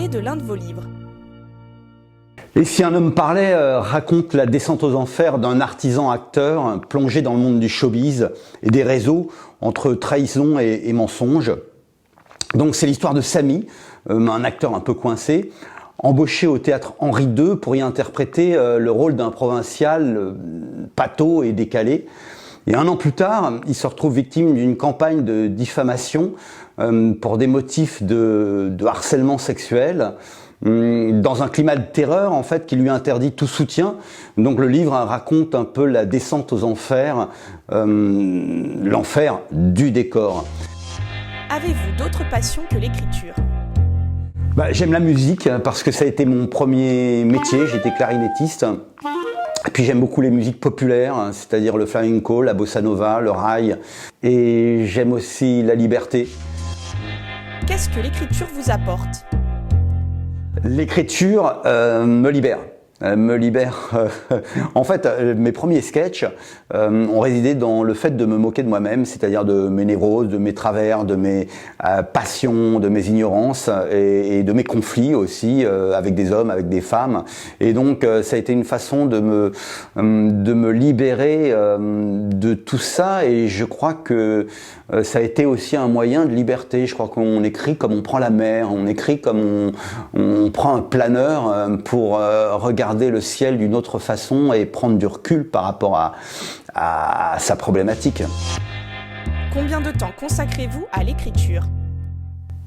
parler de l'un de vos livres. Et si un homme parlait raconte la descente aux enfers d'un artisan-acteur plongé dans le monde du showbiz et des réseaux entre trahison et mensonge. Donc c'est l'histoire de Samy, un acteur un peu coincé, embauché au théâtre Henri II pour y interpréter le rôle d'un provincial pâteau et décalé. Et un an plus tard, il se retrouve victime d'une campagne de diffamation pour des motifs de harcèlement sexuel, dans un climat de terreur en fait qui lui interdit tout soutien. Donc le livre raconte un peu la descente aux enfers, l'enfer du décor. Avez-vous d'autres passions que l'écriture ? J'aime la musique parce que ça a été mon premier métier, j'étais clarinettiste. Et puis j'aime beaucoup les musiques populaires, c'est-à-dire le flamenco, la bossa nova, le raï. Et j'aime aussi la liberté. Qu'est-ce que l'écriture vous apporte ? L'écriture me libère. En fait, mes premiers sketchs ont résidé dans le fait de me moquer de moi-même, c'est-à-dire de mes névroses, de mes travers, de mes passions, de mes ignorances et de mes conflits aussi avec des hommes, avec des femmes. Et donc, ça a été une façon de me libérer de tout ça. Et je crois que ça a été aussi un moyen de liberté. Je crois qu'on écrit comme on prend la mer, on écrit comme on prend un planeur pour regarder le ciel d'une autre façon et prendre du recul par rapport à sa problématique. Combien de temps consacrez-vous à l'écriture ?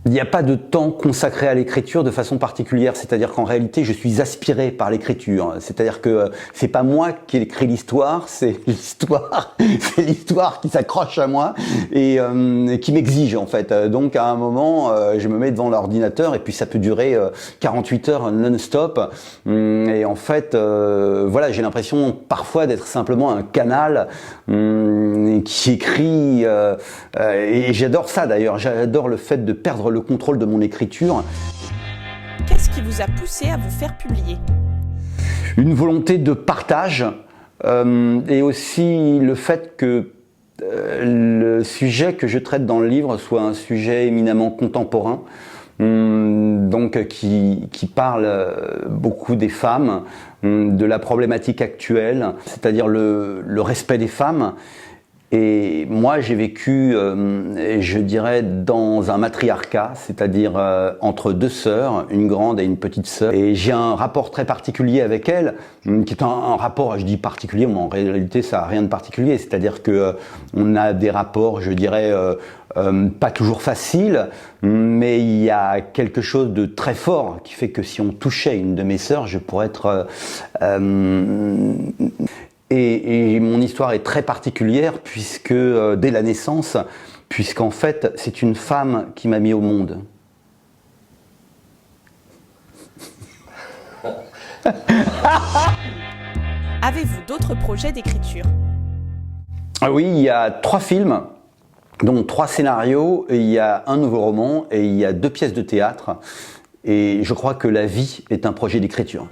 Il n'y a pas de temps consacré à l'écriture de façon particulière, c'est-à-dire qu'en réalité je suis aspiré par l'écriture, c'est-à-dire que c'est pas moi qui écris l'histoire, c'est l'histoire qui s'accroche à moi et qui m'exige en fait. Donc à un moment je me mets devant l'ordinateur et puis ça peut durer 48 heures non-stop et en fait voilà, j'ai l'impression parfois d'être simplement un canal qui écrit et j'adore ça d'ailleurs, j'adore le fait de perdre le contrôle de mon écriture. Qu'est-ce qui vous a poussé à vous faire publier ? Une volonté de partage et aussi le fait que le sujet que je traite dans le livre soit un sujet éminemment contemporain, donc qui parle beaucoup des femmes, de la problématique actuelle, c'est-à-dire le respect des femmes. Et moi, j'ai vécu, je dirais, dans un matriarcat, c'est-à-dire entre deux sœurs, une grande et une petite sœur. Et j'ai un rapport très particulier avec elle, qui est un rapport, je dis particulier, mais en réalité, ça n'a rien de particulier. C'est-à-dire que on a des rapports, je dirais, pas toujours faciles, mais il y a quelque chose de très fort qui fait que si on touchait une de mes sœurs, je pourrais être... Et mon histoire est très particulière puisque dès la naissance, puisqu'en fait c'est une femme qui m'a mis au monde. Avez-vous d'autres projets d'écriture ? Ah oui, il y a 3 films, dont 3 scénarios, et il y a un nouveau roman et il y a 2 pièces de théâtre. Et je crois que la vie est un projet d'écriture.